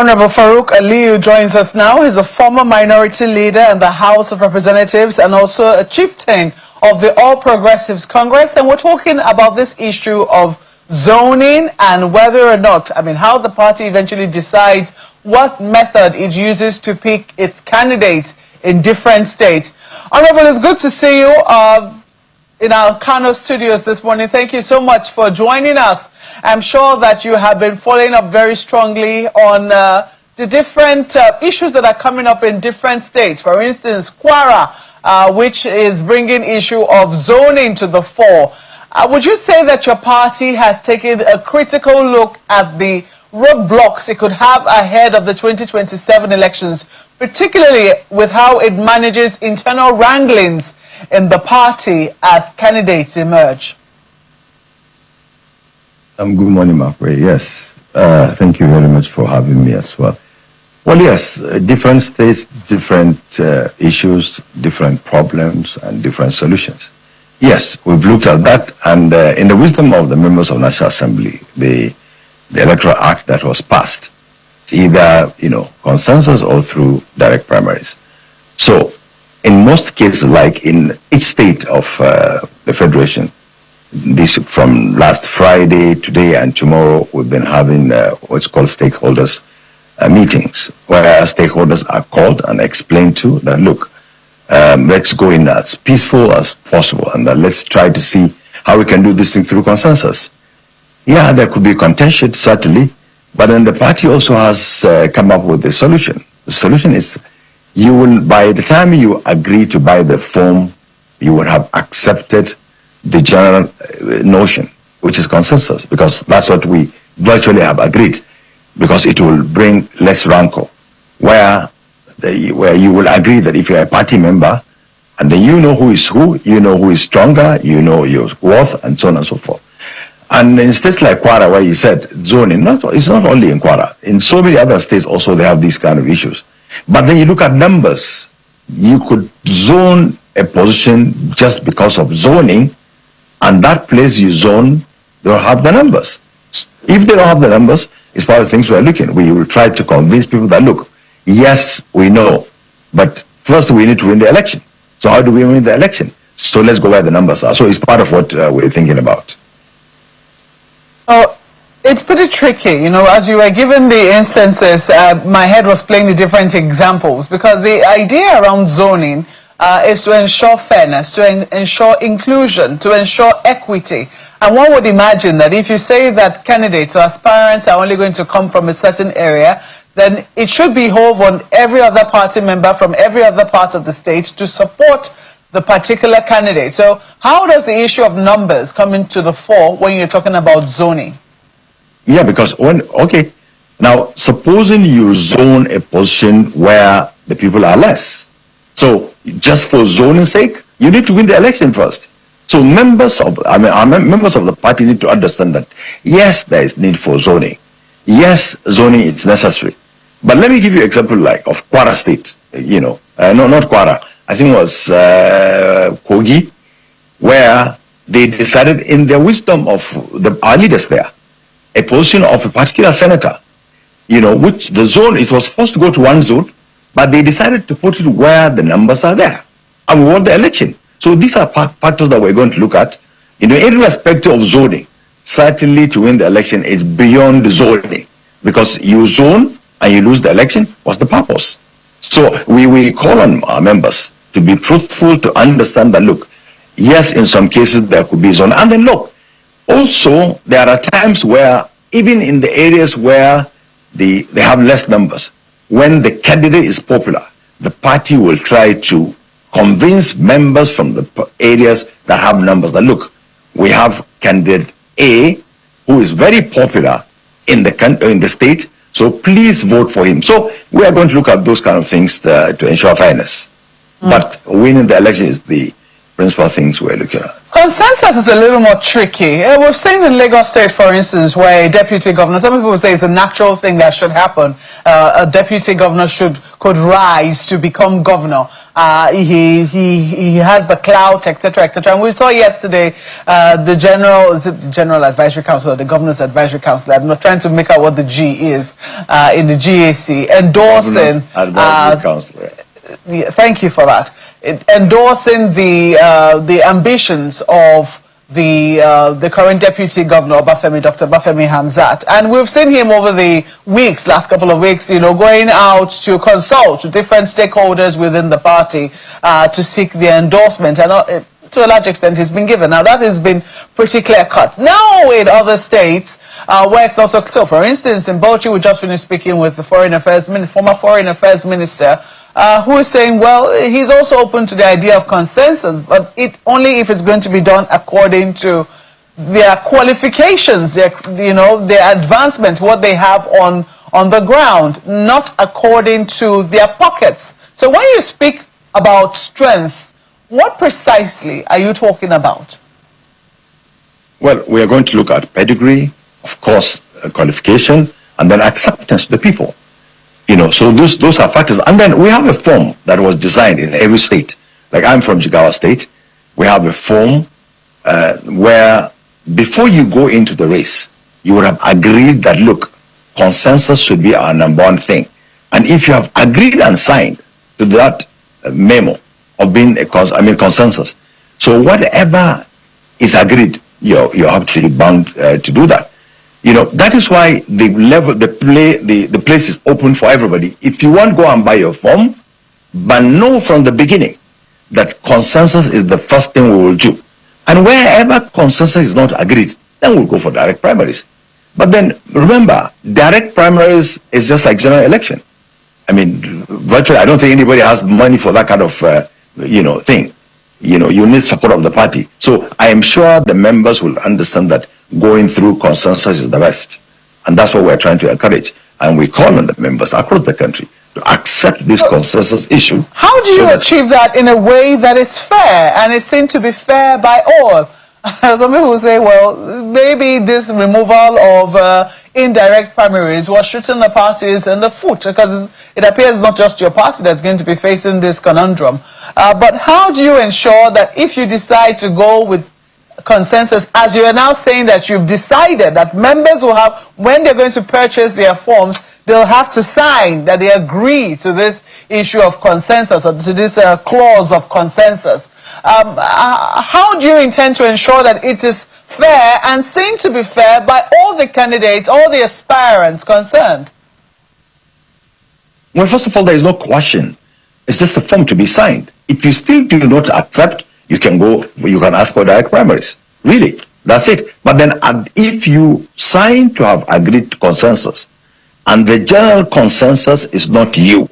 Honorable Farouk Aliyu joins us now. He's a former minority leader in the House of Representatives and also a chieftain of the All Progressives Congress. And we're talking about this issue of zoning and whether or not, how the party eventually decides what method it uses to pick its candidates in different states. Honorable, it's good to see you in our Kano studios this morning. Thank you so much for joining us. I'm sure that you have been following up very strongly on the different issues that are coming up in different states. For instance, Kwara, which is bringing issue of zoning to the fore. Would you say that your party has taken a critical look at the roadblocks it could have ahead of the 2027 elections, particularly with how it manages internal wranglings in the party as candidates emerge? Good morning, Mapre. Yes, thank you very much for having me as well. Well, yes, different states, different issues, different problems, and different solutions. Yes, we've looked at that, and in the wisdom of the members of National Assembly, the Electoral Act that was passed, either consensus or through direct primaries. So, in most cases, like in each state of the Federation, this from last Friday, today, and tomorrow, we've been having what's called stakeholders meetings, where stakeholders are called and explained to that, look, let's go in as peaceful as possible, and let's try to see how we can do this thing through consensus. Yeah, there could be contention, certainly, but then the party also has come up with a solution. The solution is, you will, by the time you agree to buy the form, you will have accepted the general notion, which is consensus, because that's what we virtually have agreed, because it will bring less rancor, where you will agree that if you're a party member, and then you know who is who, you know who is stronger, you know your worth, and so on and so forth. And in states like Kwara, where you said zoning, it's not only in Kwara, in so many other states also they have these kind of issues. But then you look at numbers, you could zone a position just because of zoning, and that place you zone, they'll have the numbers. If they don't have the numbers, it's part of the things we're looking. We will try to convince people that, look, yes, we know, but first we need to win the election. So how do we win the election? So let's go where the numbers are. So it's part of what we're thinking about. Oh, it's pretty tricky, as you were given the instances, my head was playing the different examples, because the idea around zoning is to ensure fairness, to ensure inclusion, to ensure equity. And one would imagine that if you say that candidates or aspirants are only going to come from a certain area, then it should behove on every other party member from every other part of the state to support the particular candidate. So how does the issue of numbers come into the fore when you're talking about zoning? Yeah, because now supposing you zone a position where the people are less. So just for zoning's sake, you need to win the election first. So members of the party need to understand that, yes, there is need for zoning. Yes, zoning is necessary. But let me give you an example like of Kwara State, no, not Kwara, I think it was Kogi, where they decided in their wisdom of our leaders there, a position of a particular senator, which the zone, it was supposed to go to one zone, but they decided to put it where the numbers are there. And we won the election. So these are factors that we're going to look at. Irrespective of zoning, certainly to win the election is beyond zoning. Because you zone and you lose the election, what's the purpose? So we will call on our members to be truthful, to understand that, look, yes, in some cases there could be zone. And then look, also there are times where, even in the areas where they have less numbers, when the candidate is popular, the party will try to convince members from the areas that have numbers that, look, we have candidate A who is very popular in the state, so please vote for him. So we are going to look at those kind of things to ensure fairness. But winning the election is the principal things we're looking at. Consensus is a little more tricky. We've seen in Lagos State, for instance, where a deputy governor, some people would say it's a natural thing that should happen. A deputy governor could rise to become governor. He has the clout, etc., etc. And we saw yesterday the General Advisory Council, or the Governor's Advisory Council. I'm not trying to make out what the G is in the GAC, endorsing. Advisory Council. Yeah, thank you for that. Endorsing the ambitions of the current deputy governor, Dr. Bafemi Hamzat. And we've seen him over the last couple of weeks, going out to consult with different stakeholders within the party to seek their endorsement. And to a large extent, he's been given. Now, that has been pretty clear-cut. Now, in other states, where it's also so, for instance, in Bauchi, we just finished speaking with the former Foreign Affairs Minister, who is saying, well, he's also open to the idea of consensus, but only if it's going to be done according to their qualifications, their advancements, what they have on the ground, not according to their pockets. So when you speak about strength, what precisely are you talking about? Well, we are going to look at pedigree, of course, qualification, and then acceptance to the people. So those are factors. And then we have a form that was designed in every state. Like I'm from Jigawa State. We have a form where before you go into the race, you would have agreed that, look, consensus should be our number one thing. And if you have agreed and signed to that memo of being consensus, so whatever is agreed, you're actually bound to do that. That is why the place is open for everybody. If you want, go and buy your form, but know from the beginning that consensus is the first thing we will do. And wherever consensus is not agreed, then we'll go for direct primaries. But then remember, direct primaries is just like general election. Virtually, I don't think anybody has money for that kind of, thing. You need support of the party. So I am sure the members will understand that going through consensus is the best. And that's what we're trying to encourage. And we call on the members across the country to accept this consensus issue. How do you achieve that in a way that is fair, and it seems to be fair by all? Some people will say, well, maybe this removal of indirect primaries was shooting the parties in the foot, because it appears not just your party that's going to be facing this conundrum. But how do you ensure that if you decide to go with consensus, as you are now saying that you've decided that members will have, when they're going to purchase their forms, they'll have to sign that they agree to this issue of consensus, or to this clause of consensus. How do you intend to ensure that it is fair and seen to be fair by all the candidates, all the aspirants concerned? Well, first of all, there is no question. It's just a form to be signed. If you still do not accept, you can ask for direct primaries. Really, that's it. But then if you sign to have agreed to consensus, and the general consensus is not you,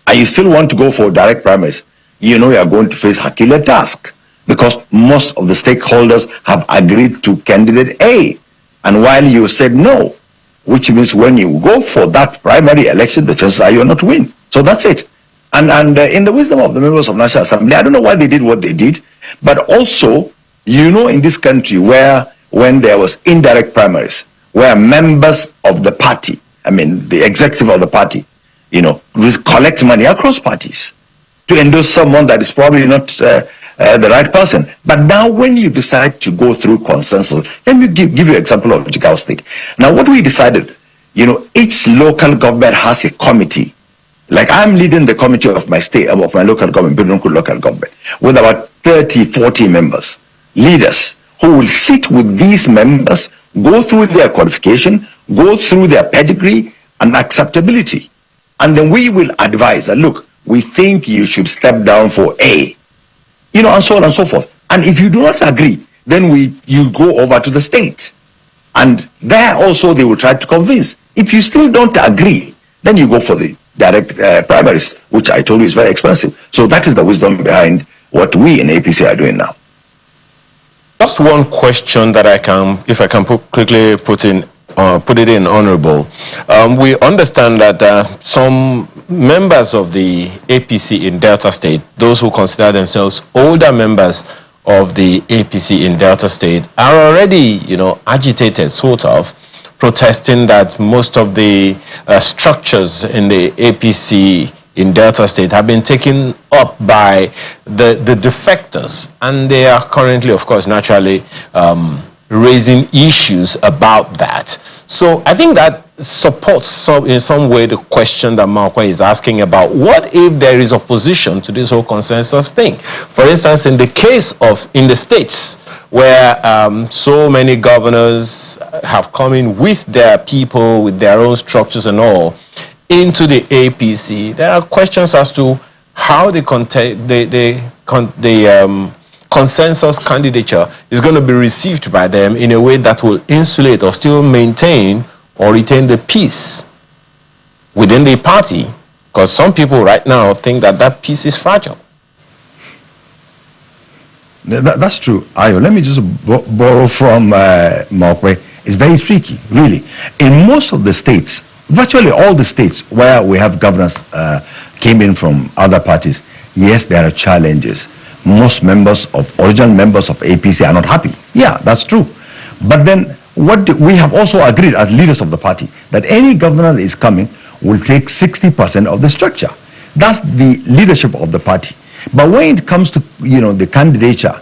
and you still want to go for direct primaries, you are going to face Herculean task, because most of the stakeholders have agreed to candidate A. And while you said no, which means when you go for that primary election, the chances are you're not to win. So that's it. And in the wisdom of the members of National Assembly, I don't know why they did what they did, but also, in this country when there was indirect primaries, where members of the party, the executive of the party, collect money across parties to endorse someone that is probably not the right person. But now when you decide to go through consensus, let me give you an example of Jigawa State. Now what we decided, each local government has a committee. Like I'm leading the committee of my state, of my local government, Birnunku local government, with about 30, 40 members, leaders, who will sit with these members, go through their qualification, go through their pedigree and acceptability. And then we will advise that, look, we think you should step down for A, and so on and so forth. And if you do not agree, then you go over to the state. And there also they will try to convince. If you still don't agree, then you go for the direct primaries, which I told you is very expensive. So that is the wisdom behind what we in APC are doing now. Just one question that if I can quickly put in. put it in, Honorable. We understand that some members of the APC in Delta State, those who consider themselves older members of the APC in Delta State, are already, agitated, sort of, protesting that most of the structures in the APC in Delta State have been taken up by the defectors, and they are currently, of course, naturally raising issues about that. So I think that supports in some way the question that Malcolm is asking about what if there is opposition to this whole consensus thing. For instance, in the case of in the states where so many governors have come in with their people, with their own structures and all, into the APC, there are questions as to how the consensus candidature is going to be received by them in a way that will insulate or still maintain or retain the peace within the party, because some people right now think that that peace is fragile. That's true. Ayo, let me just borrow from Mokwe. It's very tricky, really. In most of the states, virtually all the states where we have governors came in from other parties, yes, there are challenges. Most original members of APC are not happy. Yeah, that's true. But then we have also agreed as leaders of the party that any governor that is coming will take 60% of the structure. That's the leadership of the party. But when it comes to the candidature,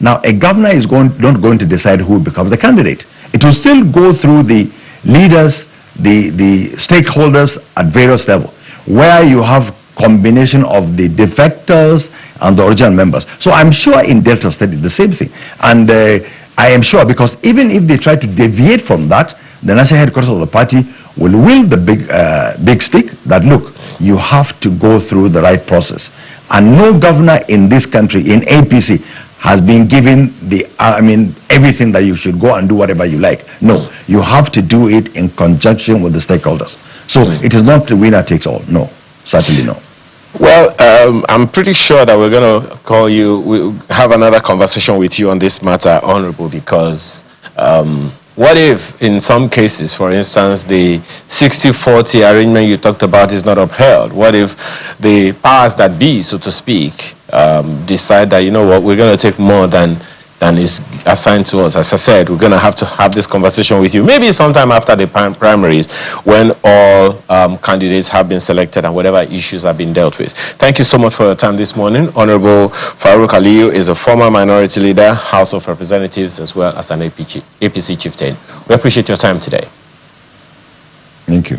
now a governor is not going to decide who becomes the candidate. It will still go through the leaders, the stakeholders at various levels, where you have combination of the defectors and the original members. So I'm sure in Delta State it's the same thing. And I am sure, because even if they try to deviate from that, the national headquarters of the party will wield the big stick that, look, you have to go through the right process. And no governor in this country, in APC, has been given everything that you should go and do whatever you like. No, you have to do it in conjunction with the stakeholders. So it is not the winner takes all. No, certainly no. Well, I'm pretty sure that we're going to call you, we'll have another conversation with you on this matter, Honorable, because what if in some cases, for instance, the 60-40 arrangement you talked about is not upheld? What if the powers that be, so to speak, decide that, we're going to take more than is assigned to us? As I said, we're going to have this conversation with you maybe sometime after the primaries, when all candidates have been selected and whatever issues have been dealt with. Thank you so much for your time this morning. Honorable Farouk Aliyu is a former minority leader, House of Representatives, as well as an APC chieftain. We appreciate your time today. Thank you.